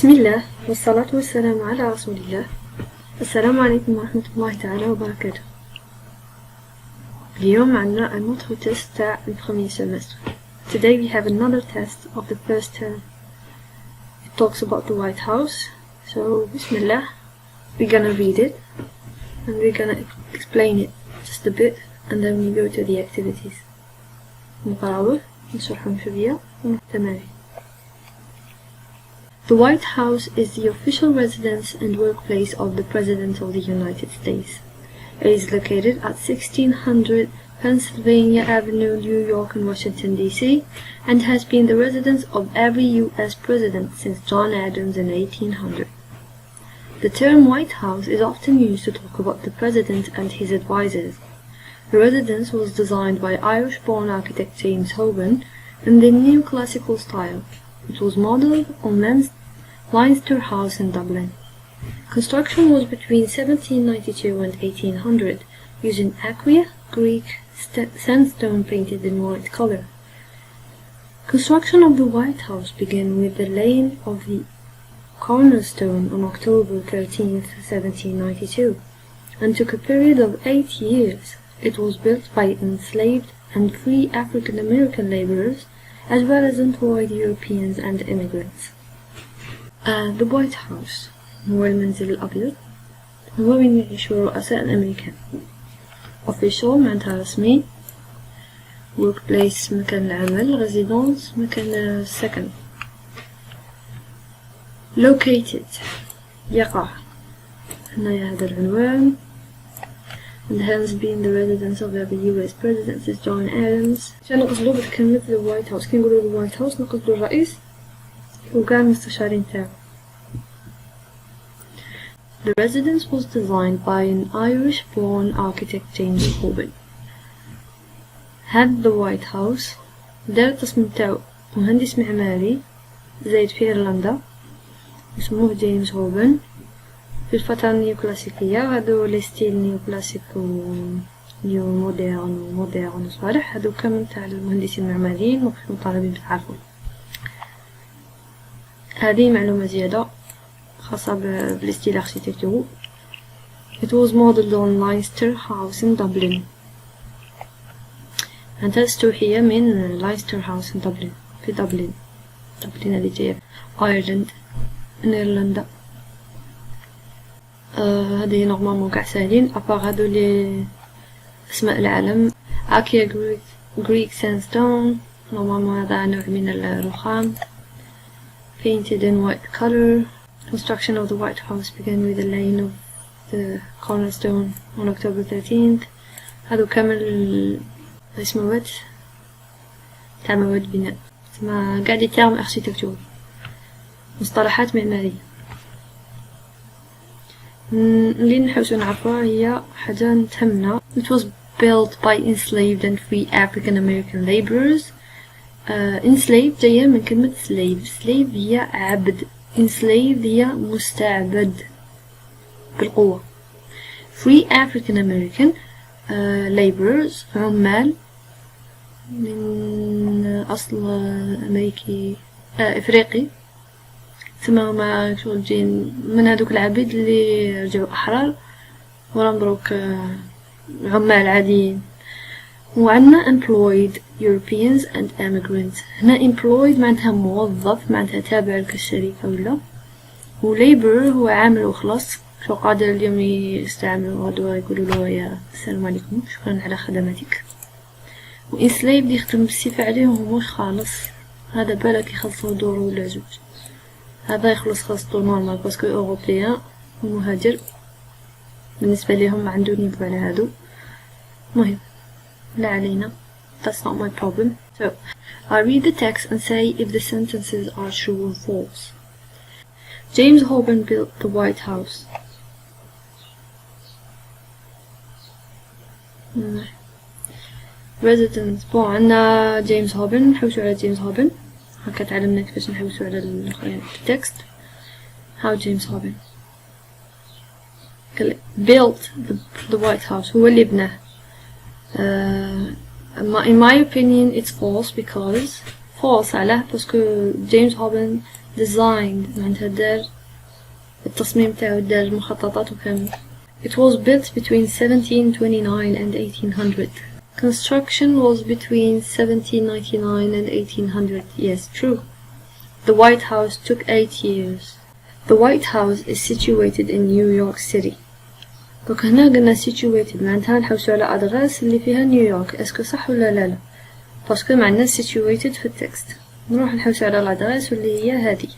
بسم الله والصلاة والسلام على رسول الله. السلام عليكم ورحمة الله تعالى وبركاته. اليوم عنا un autre test تاع le premier semestre. Today we have another test of the first term. It talks about the White House. So Bismillah, we're gonna read it and we're gonna explain it just a bit and then we go to the activities. نقراوه نشرحهم شوية ونحتمل. The White House is the official residence and workplace of the President of the United States. It is located at 1600 Pennsylvania Avenue, New York and Washington, D.C., and has been the residence of every U.S. president since John Adams in 1800. The term White House is often used to talk about the President and his advisors. The residence was designed by Irish-born architect James Hoban in the neoclassical style. It was modeled on Leinster House in Dublin. Construction was between 1792 and 1800, using aqua Greek sandstone painted in white color. Construction of the White House began with the laying of the cornerstone on October 13, 1792, and took a period of 8 years. It was built by enslaved and free African American laborers, as well as employed Europeans and immigrants. The White House هو المنزل الابيض، هو وين يعيش رؤساء الامريكان. Official معناتها رسمي، workplace مكان العمل، residence مكان السكن. Located يقع هنايا هذا العنوان. And has been the residence of every U.S. president since John Adams. عشان نقصدو بكلمة the White House، كي نقولو the White House نقصدو الرئيس وكاع المستشارين تاعو. The residence was designed by an Irish-born architect James Hoban. هاد the White House دار التصميم تاعو مهندس معماري زايد في إيرلندا اسمه جيمس هوبن في الفترة النيوكلاسيكية. هادو لي ستيل نيوكلاسيك و نيو مودرن وصالح، هادو كامل تاع المهندسين المعماريين وكيفما طالبين تعرفوا. هذه معلومة زيادة خاصة بالستيل اركيتكتورو. It was modeled on Leinster House in Dublin. هانتا استوحية من Leinster House in Dublin في دبلن هذه جاية ايرلند من ايرلندا. هذه نورمالمون قاع ساهلين ابار هادو لي اسماء العالم. اكيا Greek sandstone نورمالمون هذا نوع من الرخام. Painted in white color. Construction of the White House began with the laying of the cornerstone on October 13th. هادو كامل اسمه مواد تاع مواد بناء، تسمى قاعد تاعهم اركيتكتور، مصطلحات معمارية. اللي نحوسو نعرفوها هي حاجة تهمنا. It was built by enslaved and free African American laborers. enslaved جاية من كلمة slave هي عبد، enslaved هي مستعبد بالقوة. free African American laborers عمال من أصل أمريكي إفريقي، ثم هما شغل جايين من هادوك العبيد اللي رجعوا أحرار وراهم دروك عمال عاديين. وعندنا employed Europeans and immigrants. هنا employed معناتها موظف، معناتها تابع لك الشركة ولا، و labor هو عامل وخلاص، شو قادر اليوم يستعملوا غدوة يقولوا له يا السلام عليكم شكرا على خدماتك. و enslaved يخدم بالصفة عليهم ومش خالص، هذا بالك يخلصوا دوره ولا زوج، هذا يخلص خاصته نورمال باسكو أوروبيان ومهاجر بالنسبة لهم ما عنده نيفو على هادو. مهم لا علينا، that's not my problem. So I read the text and say if the sentences are true or false. James Hoban built the White House. Residence بون عندنا جيمس هوبن، نحوسو على جيمس هوبن هكا تعلمنا كيفاش نحوسو على التكست. How James Hoban built the White House، هو اللي بناه. In my opinion it's false because false علاه باسكو James Hoban designed معناتها دار التصميم تاعو دار المخططات وكامل. It was built between 1729 and 1800. Construction was between 1799 and 1800. Yes, true. The White House took 8 years. The White House is situated in New York City. دوك هنا قلنا situated معناتها نحوسو على أدغاس اللي فيها نيويورك. اسكو صح ولا لا؟ باسكو معنا situated في التكست. نروح نحوسو على الأدغاس واللي هي هذه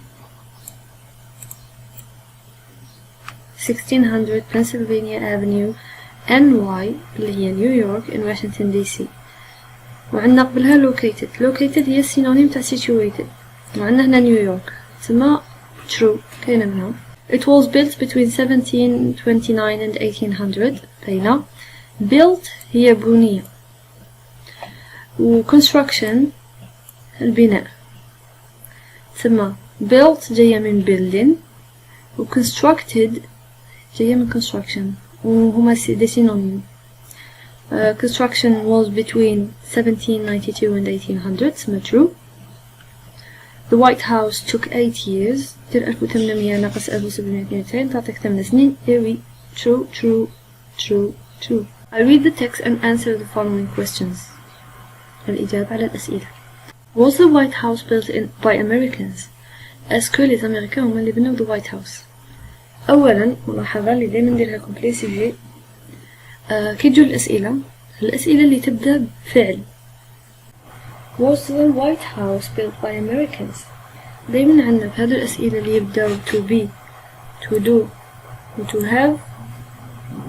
1600 Pennsylvania Avenue NY اللي هي نيويورك in Washington DC. وعندنا قبلها located هي السينونيم تاع situated. وعندنا هنا نيويورك تسمى true كاينة منهم. It was built between 1729 and 1800. باينة. Built هي بنية. و construction البناء تسمى built جاية من building و constructed جاية من construction وهما دي سينونيم. Construction was between 1792 and 1800. تسمى true. The White House took 8 years. دير 1800 ناقص 1792 تعطيك 8 سنين. Here true, true, true, true. I read the text and answer the following questions. الإجابة على الأسئلة. Was the White House built by Americans? اسكو لي أمريكان هما اللي بنوا the White House؟ أولا ملاحظة اللي دايما نديرها كومبلي سيجي كي تجو الأسئلة اللي تبدأ بفعل. Was the White House built by Americans? دايما عندنا في هذه الأسئلة اللي يبدأوا to be, to do و to have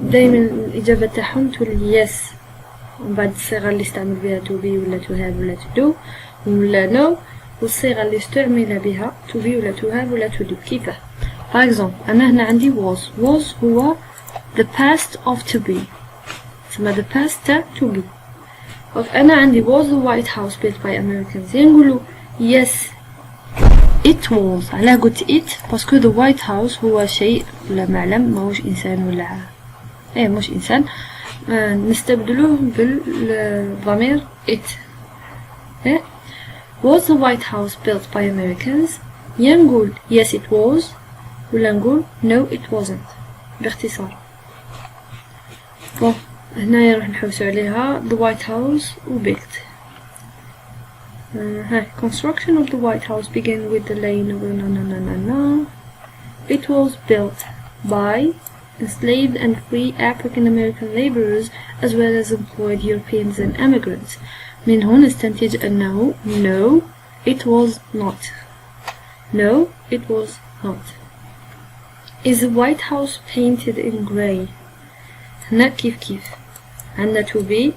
دايما الإجابة تاعهم تولي yes ومن بعد الصيغة اللي استعمل بها to be ولا to have ولا to do ولا no والصيغة اللي استعمل بها to be ولا to have ولا to do. كيفاه؟ For example أنا هنا عندي was هو the past of to be ثم the past تاع to be. أنا عندي was the White House built by Americans نقولوا yes it was. علاه قلت it باسكو the White House هو شيء ولا معلم ماهوش إنسان ولا مش إنسان نستبدلوه بالضمير it. Was the White House built by Americans نقول yes it was ولا نقول no it wasn't باختصار. هنا راح نحوسو عليها the White House و built. Construction of the White House began with the laying of It was built by enslaved and free African American laborers as well as employed Europeans and immigrants. من هنا نستنتج أنه no it was not. No it was not. Is the White House painted in grey? هنا كيف عندنا to be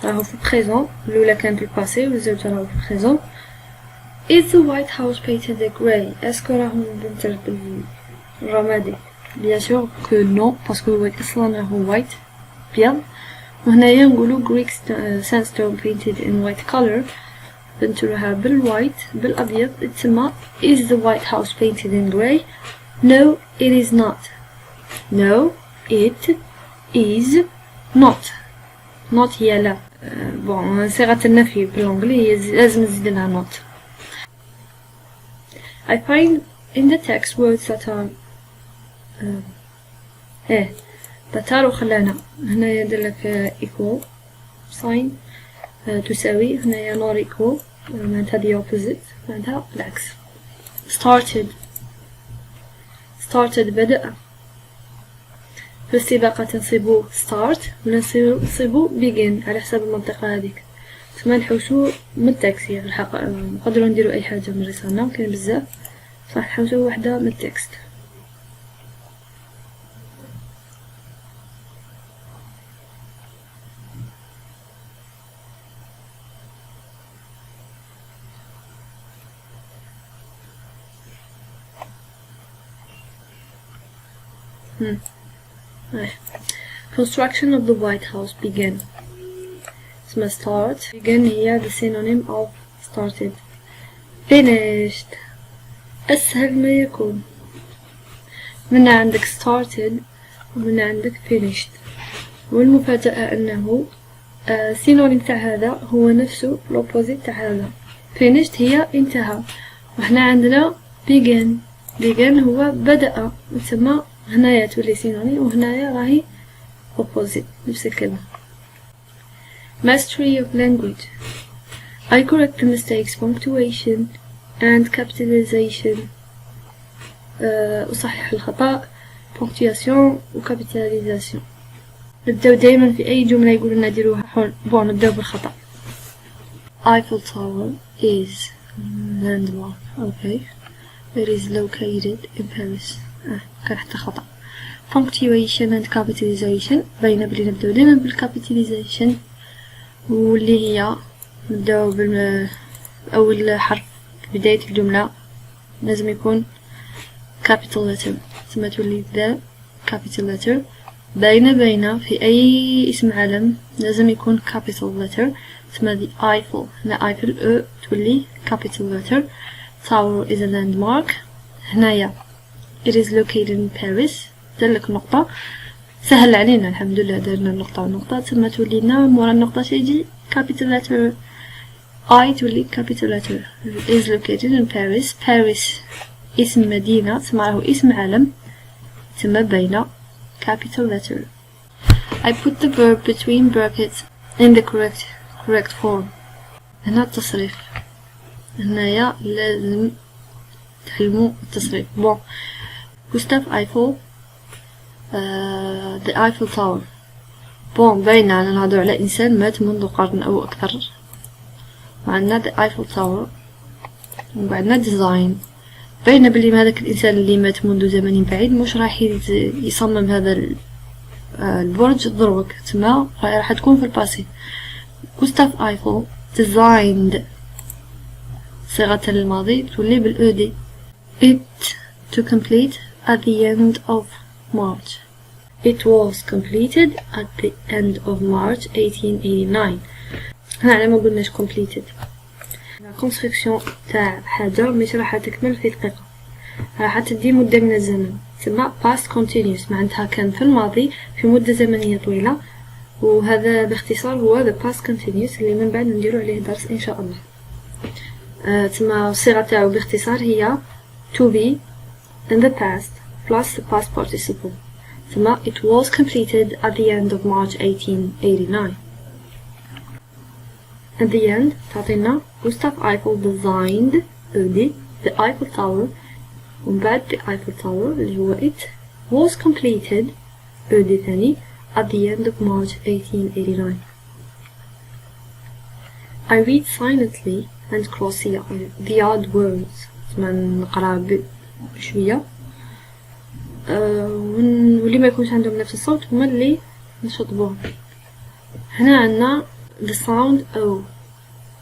راهو في البريزون الأولى كانت بالباسي والزوجة راهو في البريزون. Is the White House painted in grey? اسكو راهو مبنتر بالرمادي؟ bien sûr que non باسكو هو أصلا راهو white بيض. وهنايا نقولو Greek sandstone painted in white color بنتروها بالوايت بالأبيض تسمى Is the White House painted in grey? No it is not. No it is not. not هي لا بون صيغة النفي بالانجلي لازم نزيد لها not. I find in the text words that are that are وخلانا هنا يدلك equal sign تساوي هنا not equal معناتها the opposite معناتها العكس. started بدأ. في السباقة تنصبو start ولا نصبو begin على حسب المنطقة هذيك. ثم نحوسو من التكست الحق نقدروا نديرو أي حاجة من رسالنا كاين بزاف صح نحوسو وحدة من التكست. Construction of the White House began. اسمها start. began هي the synonym of started. finished أسهل ما يكون. من عندك started ومن عندك finished. والمفاجأة أنه synonym تاع هذا هو نفسه الopposite تاع هذا. finished هي انتهى وحنا عندنا begin هو بدأ، يسمى هنايا تولي سينونيم، وهنايا راهي opposite نفس الكلمة. mastery of language. I correct the mistakes punctuation and capitalization. أصحح الخطأ punctuation و capitalization. نبداو دايما في أي جملة يقولوا لنا ديروها بون نبداو بالخطأ. Eiffel Tower is landmark. Okay. It is located in Paris. كان حتى خطأ. punctuation and capitalization باينة بلي نبداو دايما بالcapitalization، واللي هي نبداو أول حرف في بداية الجملة لازم يكون capital letter، ثم تولي ذا capital letter. باينة في أي اسم علم لازم يكون capital letter، ثم the Eiffel، هنا Eiffel تولي capital letter. Tower is a landmark. هنايا it is located in Paris، دلك نقطة، سهل علينا الحمد لله، درنا النقطة والنقطة، ثم تولي لنا مورا النقطة تيجي capital letter. I تولي capital letter. is located in Paris. Paris اسم مدينة، ثم راهو اسم علم، ثم بين capital letter. I put the verb between brackets in the correct form. هنا التصريف، هنايا لازم تحلموا التصريف. بون Gustav Eiffel the Eiffel Tower. بون باينة أنا نهضر على إنسان مات منذ قرن أو أكثر، وعندنا the Eiffel Tower، وعندنا design. باينة بلي هذاك الإنسان اللي مات منذ زمن بعيد مش راح يصمم هذا البرج دروك، تما راح تكون في الباسي. Gustav Eiffel designed صيغة الماضي تولي بالأودي. It to complete at the end of March. It was completed at the end of March 1889. هنا على ما قلناش completed. الكونستركسيون تاع حاجة مش راح تكمل في دقيقة، راح تدي مدة من الزمن، تسمى past continuous، معناتها كان في الماضي في مدة زمنية طويلة، وهذا باختصار هو the past continuous اللي من بعد نديرو عليه درس إن شاء الله. تسمى الصيغة تاعو باختصار هي to be in the past plus the past participle، تسمى it was completed at the end of March 1889. At the end تعطينا Gustav Eiffel designed the Eiffel Tower، ومن بعد the Eiffel Tower اللي هو it was completed ثاني at the end of March 1889. I read silently and cross the odd words. نقرأ بشوية، واللي ما يكونش عندهم نفس الصوت هما اللي نشطبوهم. هنا عندنا the sound O.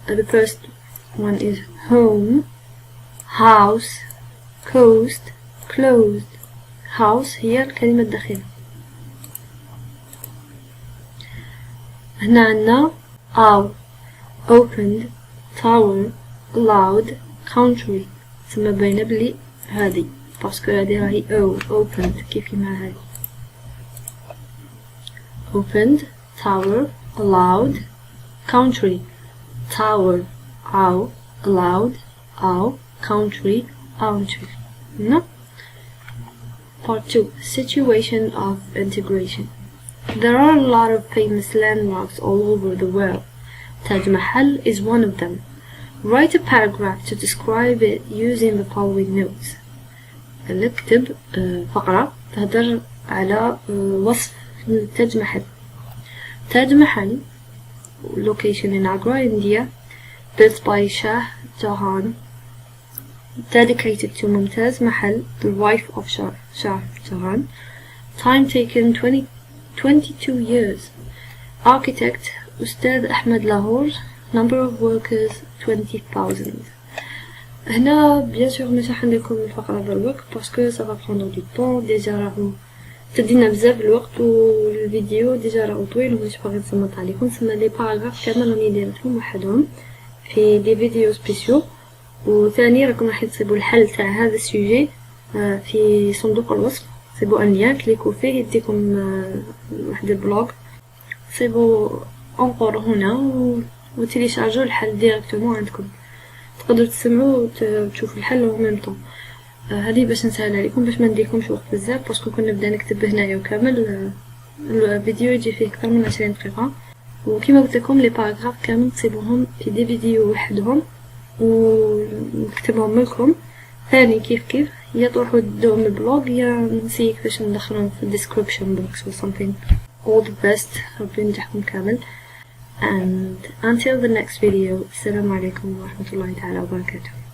The first one is home, house, coast, closed. house هي الكلمة الداخلة. هنا عندنا أو opened, tower, loud, country. ثم باينة بلي هذه باسكو هذه راهي أو opened كيف مع هذه. opened, tower, loud, country. tower أو loud أو country no. Part 2. Situation of integration. There are a lot of famous landmarks all over the world. Taj Mahal is one of them. Write a paragraph to describe it using the following notes. اكتب فقرة تهدر على وصف تاج محل. تاج محل location in Agra, India, built by Shah Jahan, dedicated to Mumtaz Mahal, the wife of Shah Jahan. Time taken 22 years. Architect Ustad Ahmed Lahore. Number of workers 20,000. هنا bien sûr مش راح نديرلكم الفقرة دروك باسكو ça va prendre du temps. ديجا راهو تدينا بزاف الوقت والفيديو ديجا راهو طويل ومش باغي نصمت عليكم. تسمى لي باراغراف كامل راني دايرتهم وحدهم في دي فيديو سبيسيو. وثاني راكم راح تصيبوا الحل تاع هذا السوجي في صندوق الوصف. تصيبوا ان لين كليكو فيه يديكم واحد البلوغ. تصيبوا انقر هنا وتيليشارجوا الحل ديريكتومون عندكم. تقدروا تسمعوا وتشوفوا الحل وميمتو. هذه باش نسهل عليكم، باش ما نديكمش وقت بزاف، باسكو كون نبدا نكتب هنايا وكامل الفيديو يجي فيه اكثر من 20 دقيقه. وكما قلت لكم لي باراغراف كامل تصيبوهم في دي فيديو وحدهم ونكتبهم لكم ثاني كيف يا تروحوا تدوهم البلوج يا نسي كيفاش ندخلهم في الديسكريبشن بوكس or something. All the best. ربي ينجحكم كامل. And until the next video, السلام عليكم ورحمة الله تعالى وبركاته.